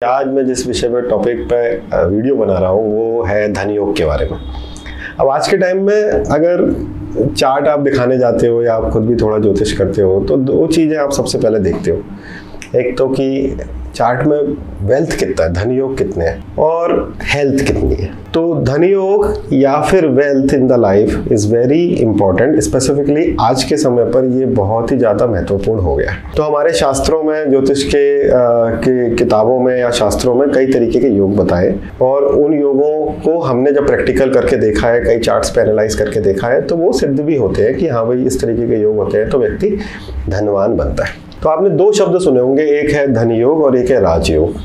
आज मैं जिस विषय पर टॉपिक पे वीडियो बना रहा हूँ वो है धन योग के बारे में। अब आज के टाइम में अगर चार्ट आप दिखाने जाते हो या आप खुद भी थोड़ा ज्योतिष करते हो तो दो चीज़ें आप सबसे पहले देखते हो। एक तो कि चार्ट में वेल्थ कितना है, धन योग कितने हैं और हेल्थ कितनी है। तो धन योग या फिर wealth in the life is very important. Specifically आज के समय पर ये बहुत ही ज़्यादा महत्वपूर्ण हो गया है। तो हमारे शास्त्रों में, ज्योतिष के किताबों में या शास्त्रों में कई तरीके के योग बताए और उन योगों को हमने जब प्रैक्टिकल करके देखा है, कई चार्ट्स पे एनालाइज करके देखा है, तो वो सिद्ध भी होते हैं कि हाँ भाई इस तरीके के योग होते हैं तो व्यक्ति धनवान बनता है। तो आपने दो शब्द सुने होंगे, एक है धन योग और एक है राजयोग।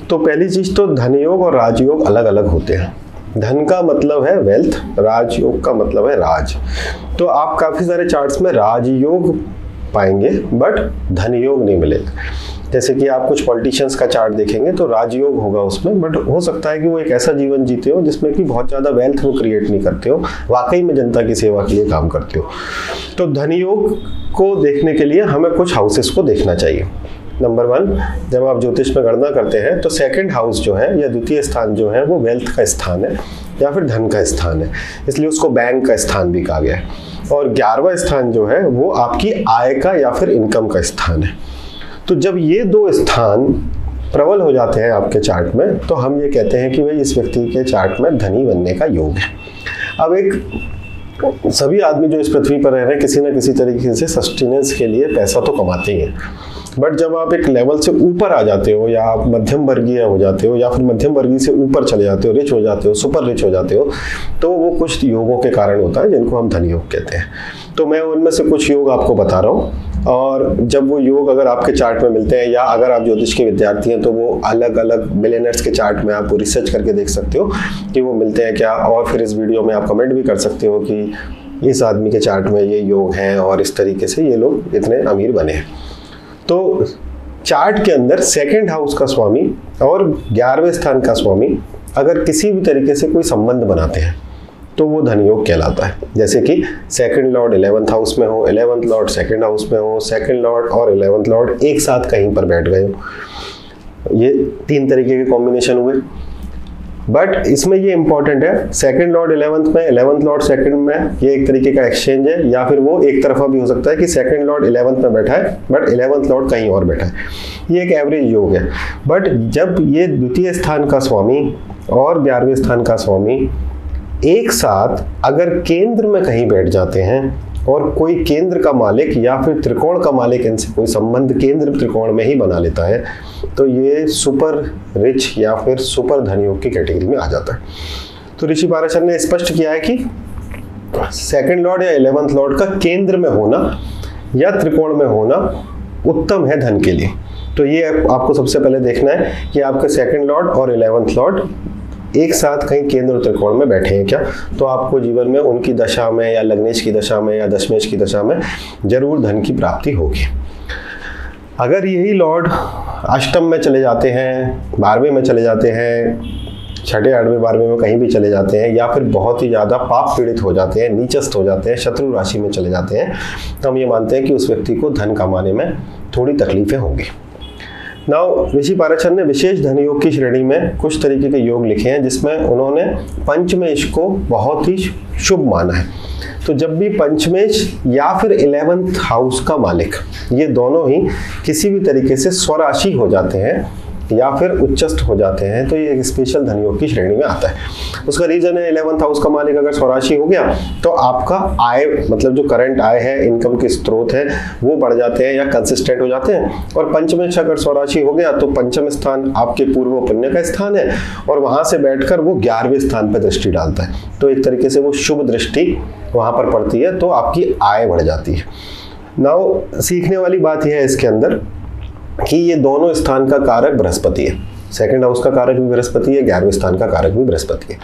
तो पहली चीज तो धन योग और राजयोग अलग अलग होते हैं। धन का मतलब है वेल्थ, राजयोग का मतलब है राज। तो आप काफी सारे चार्ट्स में राजयोग पाएंगे बट धन योग नहीं मिलेगा। जैसे कि आप कुछ पॉलिटिशियंस का चार्ट देखेंगे तो राजयोग होगा उसमें, बट हो सकता है कि वो एक ऐसा जीवन जीते हो जिसमें कि बहुत ज़्यादा वेल्थ वो क्रिएट नहीं करते हो, वाकई में जनता की सेवा के लिए काम करते हो। तो धन योग को देखने के लिए हमें कुछ हाउसेस को देखना चाहिए। नंबर 1, जब आप ज्योतिष में गणना करते हैं तो सेकंड हाउस जो है या द्वितीय स्थान जो है वो वेल्थ का स्थान है या फिर धन का स्थान है, इसलिए उसको बैंक का स्थान भी कहा गया है। और 11वां स्थान जो है वो आपकी आय का या फिर इनकम का स्थान है। तो जब ये दो स्थान प्रबल हो जाते हैं आपके चार्ट में तो हम ये कहते हैं कि भाई इस व्यक्ति के चार्ट में धनी बनने का योग है। अब एक सभी आदमी जो इस पृथ्वी पर रह रहे हैं किसी ना किसी तरीके से सस्टेनेंस के लिए पैसा तो कमाते ही हैं, बट जब आप एक लेवल से ऊपर आ जाते हो या आप मध्यम वर्गीय हो जाते हो या फिर मध्यम वर्गीय से ऊपर चले जाते हो, रिच हो जाते हो, सुपर रिच हो जाते हो, तो वो कुछ योगों के कारण होता है जिनको हम धन योग कहते हैं। तो मैं उनमें से कुछ योग आपको बता रहा हूँ और जब वो योग अगर आपके चार्ट में मिलते हैं या अगर आप ज्योतिष के विद्यार्थी हैं तो वो अलग अलग मिलियनर्स के चार्ट में आप रिसर्च करके देख सकते हो कि वो मिलते हैं क्या, और फिर इस वीडियो में आप कमेंट भी कर सकते हो कि इस आदमी के चार्ट में ये योग हैं और इस तरीके से ये लोग इतने अमीर बने हैं। तो चार्ट के अंदर सेकंड हाउस का स्वामी और 11वें स्थान का स्वामी अगर किसी भी तरीके से कोई संबंध बनाते हैं तो वो धन योग कहलाता है। जैसे कि सेकंड लॉर्ड 11th हाउस में हो, 11th लॉर्ड सेकंड हाउस में हो, सेकंड लॉर्ड और 11th लॉर्ड एक साथ कहीं पर बैठ गए हो, ये 3 तरीके के कॉम्बिनेशन हुए। बट इसमें ये इंपॉर्टेंट है, सेकंड लॉर्ड 11th में, 11th लॉर्ड सेकंड में, ये एक तरीके का एक्सचेंज है। या फिर वो एक तरफा भी हो सकता है कि सेकंड लॉर्ड 11th में बैठा है बट 11th लॉर्ड कहीं और बैठा है, ये एक एवरेज योग है। बट जब ये द्वितीय स्थान का स्वामी और 11वें स्थान का स्वामी एक साथ अगर केंद्र में कहीं बैठ जाते हैं और कोई केंद्र का मालिक या फिर त्रिकोण का मालिक इनसे कोई संबंध केंद्र त्रिकोण में ही बना लेता है तो ये सुपर रिच या फिर सुपर धन योग की कैटेगरी में आ जाता है। तो ऋषि पाराशर ने स्पष्ट किया है कि सेकंड लॉर्ड या 11th लॉर्ड का केंद्र में होना या त्रिकोण में होना उत्तम है धन के लिए। तो ये आपको सबसे पहले देखना है कि आपके सेकंड लॉर्ड और 11th लॉर्ड एक साथ कहीं केंद्र त्रिकोण में बैठे हैं क्या, तो आपको जीवन में उनकी दशा में या लग्नेश की दशा में या दशमेश की दशा में जरूर धन की प्राप्ति होगी। अगर यही लॉर्ड अष्टम में चले जाते हैं, 12वें में चले जाते हैं, 6ठे 8वें 12वें में कहीं भी चले जाते हैं या फिर बहुत ही ज़्यादा पाप पीड़ित हो जाते हैं, नीचस्थ हो जाते हैं, शत्रु राशि में चले जाते हैं, तो हम ये मानते हैं कि उस व्यक्ति को धन कमाने में थोड़ी तकलीफें होंगी। नाउ ऋषि पाराशर ने विशेष धन योग की श्रेणी में कुछ तरीके के योग लिखे हैं जिसमें उन्होंने पंचमेश को बहुत ही शुभ माना है। तो जब भी पंचमेश या फिर 11th हाउस का मालिक ये दोनों ही किसी भी तरीके से स्वराशि हो जाते हैं या फिर उच्चस्थ हो जाते हैं तो ये एक स्पेशल धन योग की श्रेणी में आता है। उसका रीजन है 11th हाउस का मालिक अगर स्वराशि हो गया तो आपका आय, मतलब जो करंट आय है, इनकम के स्रोत है, वो बढ़ जाते हैं या कंसिस्टेंट हो जाते हैं। और पंचमेश अगर स्वराशि हो गया तो पंचम स्थान आपके पूर्व पुण्य का स्थान है और वहां से बैठकर वो 11वें स्थान पर दृष्टि डालता है, तो एक तरीके से वो शुभ दृष्टि वहां पर पड़ती है तो आपकी आय बढ़ जाती है। नाउ सीखने वाली बात यह है इसके अंदर कि ये दोनों स्थान का कारक बृहस्पति है, सेकंड हाउस का कारक भी बृहस्पति है, 11वें स्थान का कारक भी बृहस्पति है।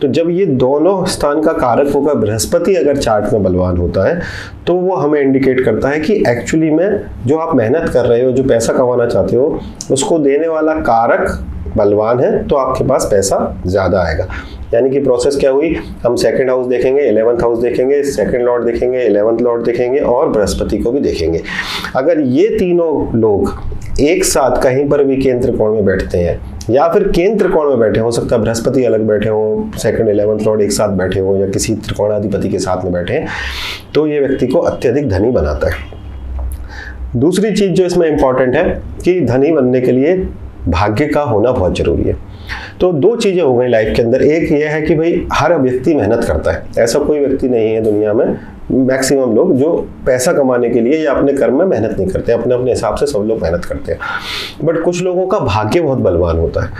तो जब ये दोनों स्थान का कारक होगा बृहस्पति अगर चार्ट में बलवान होता है तो वो हमें इंडिकेट करता है कि एक्चुअली में जो आप मेहनत कर रहे हो, जो पैसा कमाना चाहते हो, उसको देने वाला कारक बलवान है तो आपके पास पैसा ज़्यादा आएगा। यानी कि प्रोसेस क्या हुई, हम सेकंड हाउस देखेंगे, 11th हाउस देखेंगे, सेकंड लॉर्ड देखेंगे, 11th लॉर्ड देखेंगे और बृहस्पति को भी देखेंगे। अगर ये तीनों लोग एक साथ कहीं पर भी केंद्र कोण में बैठते हैं या फिर केंद्र कोण में बैठे, हो सकता है बृहस्पति अलग बैठे हो, सेकंड 11th लॉर्ड एक साथ बैठे हो या किसी त्रिकोणाधिपति के साथ में बैठे हैं, तो ये व्यक्ति को अत्यधिक धनी बनाता है। दूसरी चीज जो इसमें इंपॉर्टेंट है कि धनी बनने के लिए भाग्य का होना बहुत जरूरी है। तो दो चीजें हो गई लाइफ के अंदर, एक ये है कि भाई हर व्यक्ति मेहनत करता है, ऐसा कोई व्यक्ति नहीं है दुनिया में, मैक्सिमम लोग जो पैसा कमाने के लिए या अपने कर्म में मेहनत नहीं करते, अपने अपने हिसाब से सब लोग मेहनत करते हैं। बट कुछ लोगों का भाग्य बहुत बलवान होता है,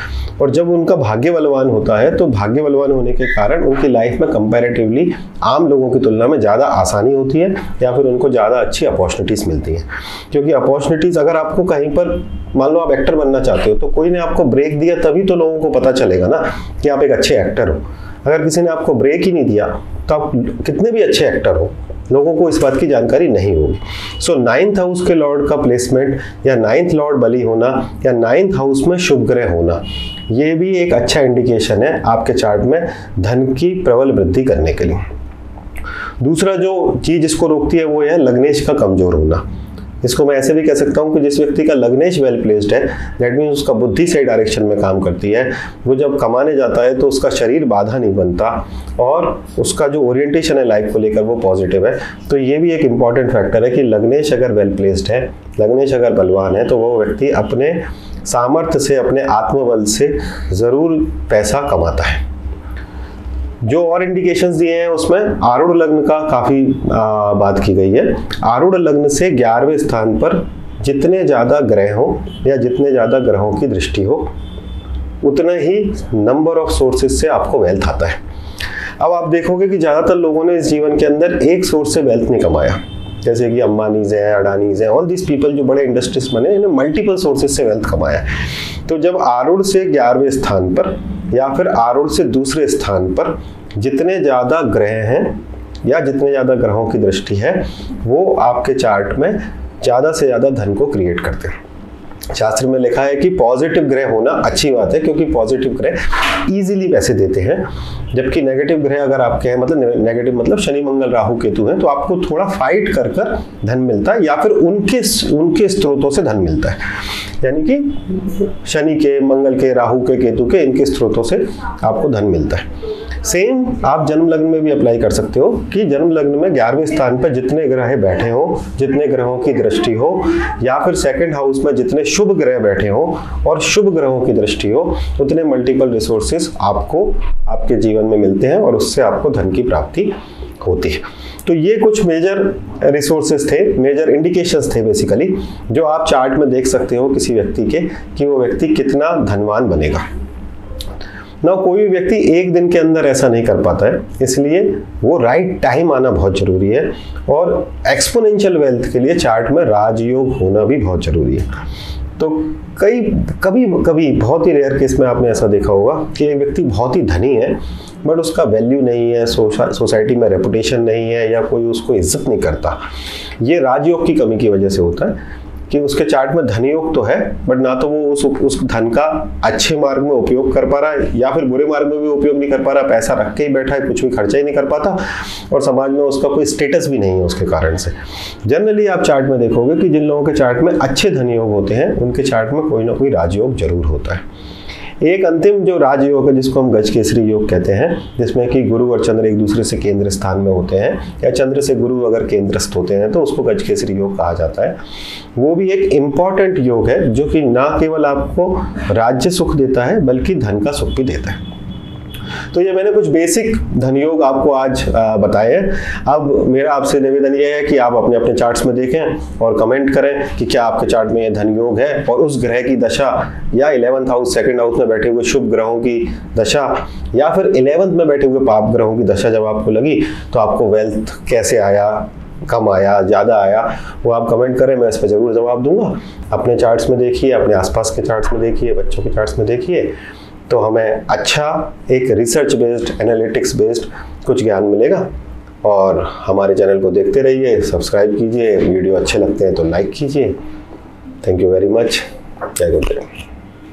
और जब उनका भाग्य बलवान होता है तो भाग्य बलवान होने के कारण उनकी लाइफ में कंपैरेटिवली आम लोगों की तुलना में ज़्यादा आसानी होती है या फिर उनको ज़्यादा अच्छी अपॉर्चुनिटीज़ मिलती हैं। क्योंकि अपॉर्चुनिटीज़ अगर आपको कहीं पर, मान लो आप एक्टर बनना चाहते हो, तो कोई ने आपको ब्रेक दिया तभी तो लोगों को पता चलेगा ना कि आप एक अच्छे एक्टर हो। अगर किसी ने आपको ब्रेक ही नहीं दिया तो आप कितने भी अच्छे एक्टर हो, लोगों को इस बात की जानकारी नहीं होगी। सो 9th हाउस के लॉर्ड का प्लेसमेंट या 9th लॉर्ड बली होना या 9th हाउस में शुभ ग्रह होना, ये भी एक अच्छा इंडिकेशन है आपके चार्ट में धन की प्रबल वृद्धि करने के लिए। दूसरा जो चीज इसको रोकती है वो है लग्नेश का कमजोर होना। इसको मैं ऐसे भी कह सकता हूँ कि जिस व्यक्ति का लग्नेश वेल प्लेस्ड है, दैट मीन्स उसका बुद्धि सही डायरेक्शन में काम करती है, वो जब कमाने जाता है तो उसका शरीर बाधा नहीं बनता और उसका जो ओरिएंटेशन है लाइफ को लेकर वो पॉजिटिव है। तो ये भी एक इम्पॉर्टेंट फैक्टर है कि लग्नेश अगर वेल प्लेस्ड है, लग्नेश अगर बलवान है, तो वो व्यक्ति अपने सामर्थ्य से, अपने आत्मबल से ज़रूर पैसा कमाता है। जो और इंडिकेशंस दिए हैं उसमें आरूढ़ लग्न का काफ़ी बात की गई है। आरूढ़ लग्न से 11वें स्थान पर जितने ज़्यादा ग्रह हो या जितने ज़्यादा ग्रहों की दृष्टि हो, उतना ही नंबर ऑफ सोर्सेज से आपको वेल्थ आता है। अब आप देखोगे कि ज़्यादातर लोगों ने इस जीवन के अंदर एक सोर्स से वेल्थ नहीं कमाया, जैसे कि अंबानीज हैं, अडानीज हैं, ऑल दिस पीपल जो बड़े इंडस्ट्रीज बने, इन्हें मल्टीपल सोर्सेज से वेल्थ कमाया। तो जब आरूढ़ से 11वें स्थान पर या फिर आरूढ़ से दूसरे स्थान पर जितने ज़्यादा ग्रह हैं या जितने ज़्यादा ग्रहों की दृष्टि है, वो आपके चार्ट में ज़्यादा से ज़्यादा धन को क्रिएट करते हैं। शास्त्र में लिखा है कि पॉजिटिव ग्रह होना अच्छी बात है, क्योंकि पॉजिटिव ग्रह इजीली पैसे देते हैं, जबकि नेगेटिव ग्रह अगर आपके हैं, मतलब नेगेटिव मतलब शनि मंगल राहु केतु हैं, तो आपको थोड़ा फाइट कर कर धन मिलता है या फिर उनके स्रोतों से धन मिलता है। यानी कि शनि के, मंगल के, राहु के, केतु के, इनके स्रोतों से आपको धन मिलता है। सेम आप जन्म लग्न में भी अप्लाई कर सकते हो कि जन्म लग्न में 11वें स्थान पर जितने ग्रह बैठे हो, जितने ग्रहों की दृष्टि हो, या फिर सेकंड हाउस में जितने शुभ ग्रह बैठे हो और शुभ ग्रहों की दृष्टि हो, उतने मल्टीपल रिसोर्सेज आपको आपके जीवन में मिलते हैं और उससे आपको धन की प्राप्ति होती है। तो ये कुछ मेजर रिसोर्सेज थे, मेजर इंडिकेशंस थे बेसिकली, जो आप चार्ट में देख सकते हो किसी व्यक्ति के कि वो व्यक्ति कितना धनवान बनेगा। ना कोई भी व्यक्ति एक दिन के अंदर ऐसा नहीं कर पाता है, इसलिए वो राइट टाइम आना बहुत जरूरी है। और एक्सपोनेंशियल वेल्थ के लिए चार्ट में राजयोग होना भी बहुत जरूरी है। तो कभी बहुत ही रेयर केस में आपने ऐसा देखा होगा कि एक व्यक्ति बहुत ही धनी है बट उसका वैल्यू नहीं है, सोसाइटी में रेपुटेशन नहीं है या कोई उसको इज्जत नहीं करता। ये राजयोग की कमी की वजह से होता है कि उसके चार्ट में धनयोग तो है बट ना तो वो उस धन का अच्छे मार्ग में उपयोग कर पा रहा है या फिर बुरे मार्ग में भी उपयोग नहीं कर पा रहा, पैसा रख के ही बैठा है, कुछ भी खर्चा ही नहीं कर पाता और समाज में उसका कोई स्टेटस भी नहीं है उसके कारण से। जनरली आप चार्ट में देखोगे कि जिन लोगों के चार्ट में अच्छे धनयोग होते हैं उनके चार्ट में कोई ना कोई राजयोग जरूर होता है। एक अंतिम जो राजयोग है जिसको हम गज केसरी योग कहते हैं, जिसमें कि गुरु और चंद्र एक दूसरे से केंद्र स्थान में होते हैं या चंद्र से गुरु अगर केंद्रस्थ होते हैं तो उसको गज केसरी योग कहा जाता है। वो भी एक इम्पॉर्टेंट योग है जो कि ना केवल आपको राज्य सुख देता है बल्कि धन का सुख भी देता है। तो ये मैंने कुछ बेसिक धन योग आपको आज बताए हैं। अब मेरा आपसे निवेदन ये है कि आप अपने अपने चार्ट्स में देखें और कमेंट करें कि क्या आपके चार्ट में ये धन योग है और उस ग्रह की दशा या 11th हाउस सेकंड हाउस में बैठे हुए शुभ ग्रहों की दशा या फिर 11th में बैठे हुए पाप ग्रहों की दशा जब आपको लगी तो आपको वेल्थ कैसे आया, कम आया, ज़्यादा आया, वो आप कमेंट करें, मैं इस पर ज़रूर जवाब दूंगा। अपने चार्ट्स में देखिए, अपने आसपास के चार्ट्स में देखिए, बच्चों के चार्ट्स में देखिए, तो हमें अच्छा एक रिसर्च बेस्ड, एनालिटिक्स बेस्ड कुछ ज्ञान मिलेगा। और हमारे चैनल को देखते रहिए, सब्सक्राइब कीजिए, वीडियो अच्छे लगते हैं तो लाइक कीजिए। Thank you very much. जय गुरुदेव।